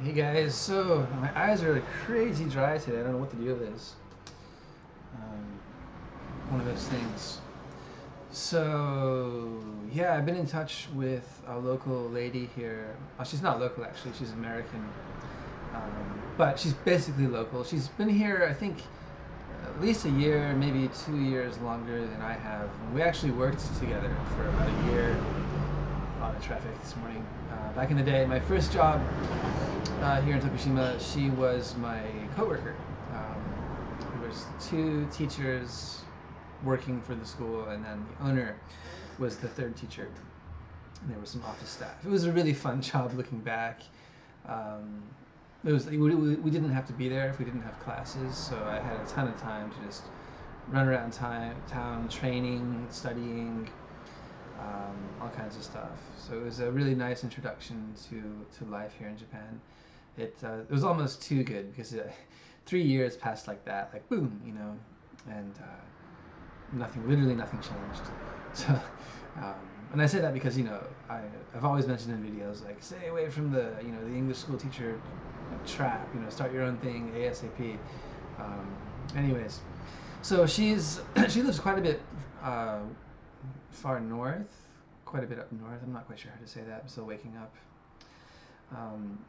Hey guys, so my eyes are like crazy dry today. I don't know what the deal is. Um, One of those things. So yeah, I've been in touch with a local lady here. She's not local actually. She's American, but she's basically local. She's been here, I think, at least a year, maybe 2 years longer than I have. We actually worked together for about a year. A lot of traffic this morning. Back in the day, my first job here in Tokushima, she was my coworker. There was two teachers working for the school, and then the owner was the third teacher. And there was some office staff. It was a really fun job looking back. Um, we didn't have to be there if we didn't have classes, so I had a ton of time to just run around town, training, studying, all kinds of stuff. So it was a really nice introduction to life here in Japan. It was almost too good because 3 years passed like that, like boom, and literally nothing changed. So, um, and I say that because I've always mentioned in videos like stay away from the English school teacher trap. Start your own thing ASAP. Anyways, so she lives quite a bit uh, far north, quite a bit up north. I'm not quite sure how to say that. I'm still waking up.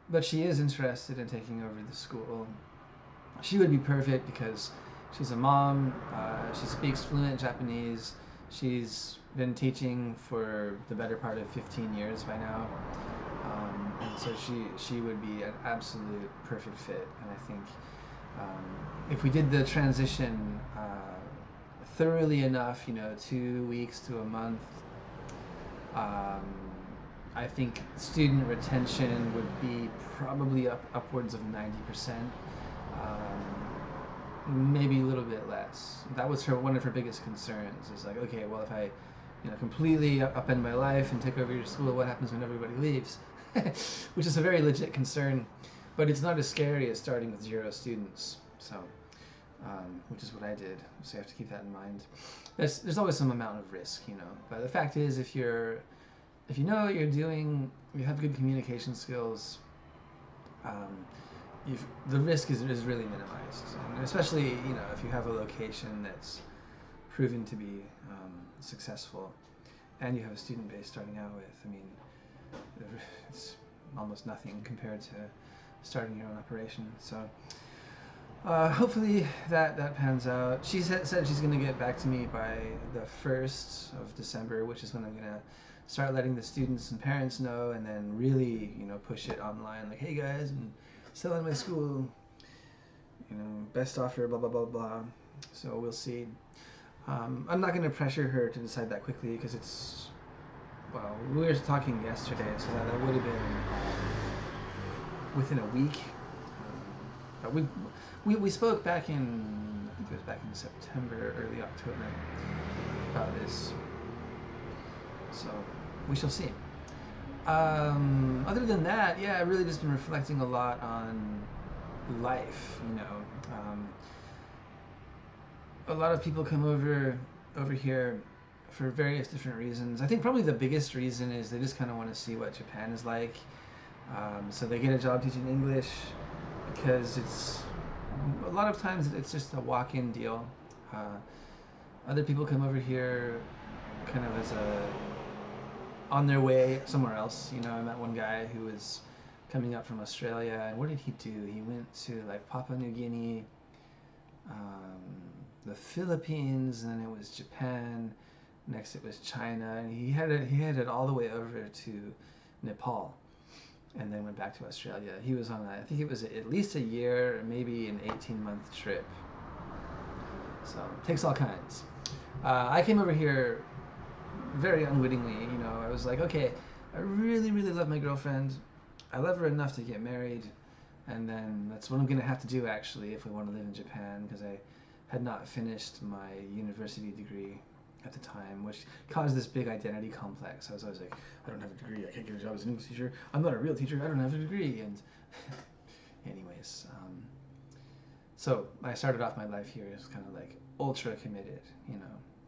But she is interested in taking over the school. She would be perfect because she's a mom. She speaks fluent Japanese. She's been teaching for the better part of 15 years by now. And so she would be an absolute perfect fit. And I think if we did the transition thoroughly enough, 2 weeks to a month, um, I think student retention would be probably upwards of 90%, maybe a little bit less. That was one of her biggest concerns. Is like, okay, well, if I, completely upend my life and take over your school, what happens when everybody leaves? Which is a very legit concern, but it's not as scary as starting with 0 students. So, which is what I did. So you have to keep that in mind. There's always some amount of risk, But the fact is, if you know what you're doing, you have good communication skills, um, the risk is really minimized. And especially, if you have a location that's proven to be successful and you have a student base starting out with, it's almost nothing compared to starting your own operation. So hopefully that pans out. She said she's going to get back to me by the 1st of December, which is when I'm going to start letting the students and parents know, and then really, push it online. Like, hey guys, I'm still in my school, best offer, blah, blah, blah, blah. So we'll see. I'm not going to pressure her to decide that quickly because we were talking yesterday, so that would have been within a week. But we spoke back in, I think it was back in September, early October, about this. So we shall see. Other than that, yeah, I've really just been reflecting a lot on life. A lot of people come over here for various different reasons. I think probably the biggest reason is they just kind of want to see what Japan is like. So they get a job teaching English because a lot of times it's just a walk-in deal. Other people come over here kind of as on their way somewhere else. I met one guy who was coming up from Australia, and what did he do? He went to like Papua New Guinea, the Philippines, and then it was Japan. Next it was China, and he headed all the way over to Nepal, and then went back to Australia. He was on I think it was at least a year, maybe an 18-month trip. So it takes all kinds. I came over here very unwittingly. I was like, okay, I really, really love my girlfriend. I love her enough to get married, and then that's what I'm gonna have to do actually if we want to live in Japan, because I had not finished my university degree at the time, which caused this big identity complex. I was always like, I don't have a degree, I can't get a job as an English teacher, I'm not a real teacher, I don't have a degree. And anyways, so I started off my life here as kind of like ultra committed,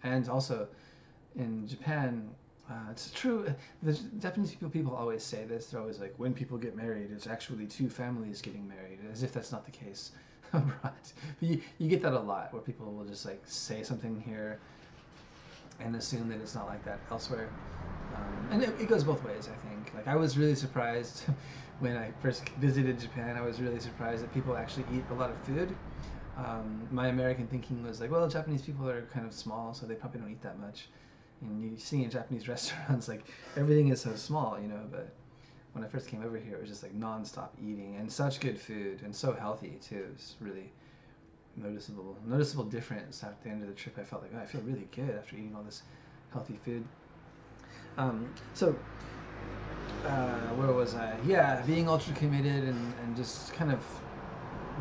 and also in Japan, It's true. The Japanese people always say this. They're always like, when people get married, it's actually two families getting married, as if that's not the case abroad. But you get that a lot, where people will just like say something here and assume that it's not like that elsewhere. And it goes both ways, I think. Like, I was really surprised when I first visited Japan. I was really surprised that people actually eat a lot of food. My American thinking was like, well, Japanese people are kind of small, so they probably don't eat that much. And you see in Japanese restaurants, like, everything is so small, you know. But when I first came over here, it was just like nonstop eating and such good food and so healthy too. It's really noticeable difference. At the end of the trip, I felt like, oh, I feel really good after eating all this healthy food. So where was I? Yeah, being ultra committed and just kind of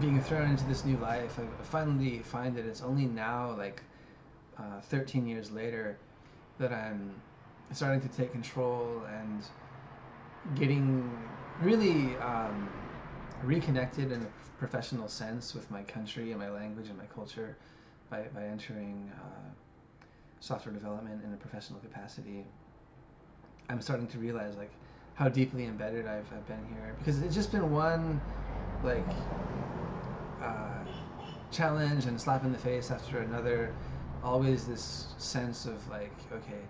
being thrown into this new life. I finally find that it's only now, like 13 years later, that I'm starting to take control and getting really reconnected in a professional sense with my country and my language and my culture by entering software development in a professional capacity. I'm starting to realize like how deeply embedded I've been here, because it's just been one like challenge and slap in the face after another. Always this sense of like, okay,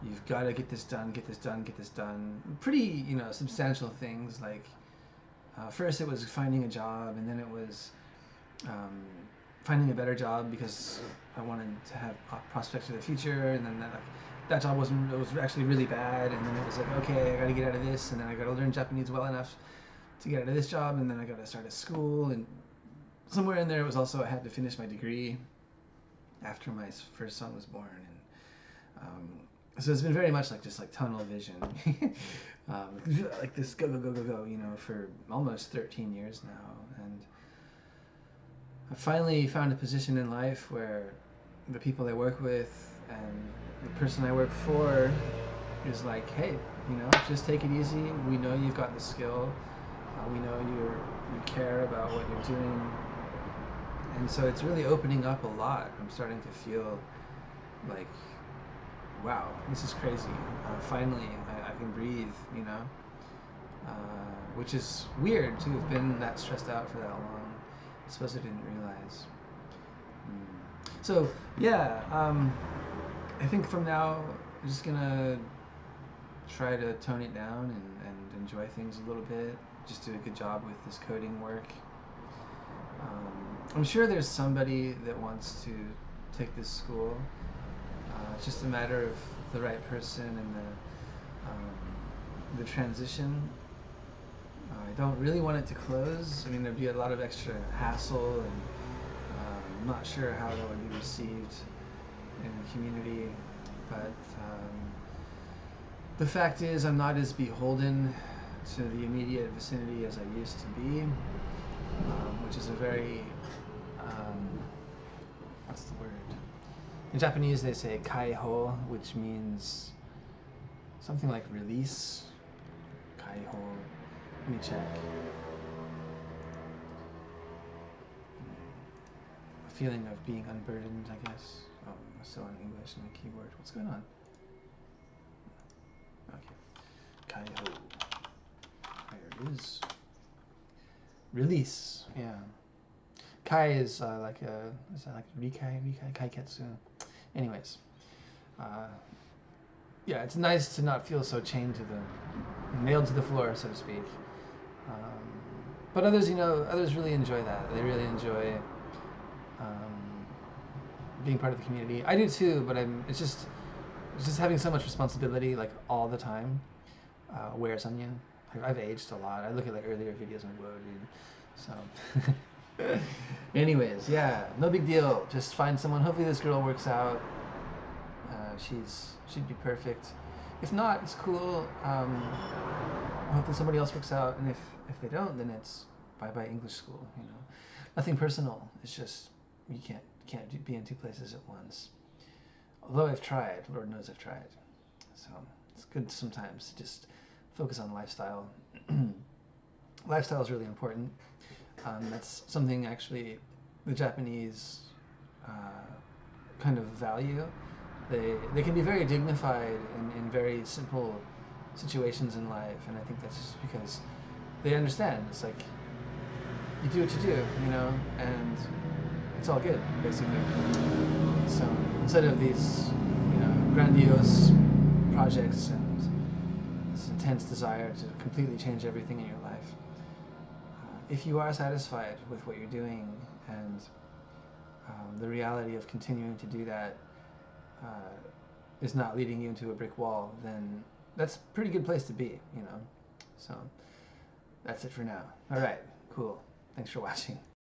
you've got to get this done, get this done, get this done. Pretty, substantial things like first it was finding a job, and then it was finding a better job because I wanted to have prospects for the future, and then that job was actually really bad, and then it was like, okay, I got to get out of this, and then I got to learn Japanese well enough to get out of this job, and then I got to start a school, and somewhere in there it was also I had to finish my degree after my first son was born, and so it's been very much like just like tunnel vision, like this go, for almost 13 years now. And I finally found a position in life where the people I work with and the person I work for is like, hey, just take it easy. We know you've got the skill. We know you care about what you're doing. And so it's really opening up a lot. I'm starting to feel like, wow, this is crazy. Finally, I can breathe, which is weird to have been that stressed out for that long. I suppose I didn't realize. So, yeah, I think from now, I'm just going to try to tone it down and enjoy things a little bit. Just do a good job with this coding work. I'm sure there's somebody that wants to take this school. It's just a matter of the right person and the transition. I don't really want it to close. I mean, there'd be a lot of extra hassle, and I'm not sure how that would be received in the community. But the fact is, I'm not as beholden to the immediate vicinity as I used to be, which is a very what's the word? In Japanese, they say kaiho, which means something like release. Kaiho. Let me check. A feeling of being unburdened, I guess. Oh, I'm still in English in the keyboard. What's going on? Okay. Kaiho. There it is. Release. Yeah. Kai is like a, is that like Rikai, Kaiketsu? Anyways, yeah, it's nice to not feel so chained to nailed to the floor, so to speak. But others, others really enjoy that. They really enjoy being part of the community. I do too, but it's just having so much responsibility, like all the time, wears on you. I've aged a lot. I look at like earlier videos on Whoa, dude. So. Anyways, yeah, no big deal. Just find someone. Hopefully this girl works out. She'd be perfect. If not, it's cool. Hopefully somebody else works out. And if they don't, then it's bye English school. Nothing personal. It's just you can't be in two places at once. Although I've tried. Lord knows I've tried. So it's good sometimes to just focus on lifestyle. Lifestyle is really important. That's something actually the Japanese kind of value. they can be very dignified in very simple situations in life, and I think that's just because they understand. It's like you do what you do, you know, and it's all good, basically. So instead of these, you know, grandiose projects and this intense desire to completely change everything in your life, if you are satisfied with what you're doing and the reality of continuing to do that uh, is not leading you into a brick wall, then that's a pretty good place to be, you know. So that's it for now. All right, cool. Thanks for watching.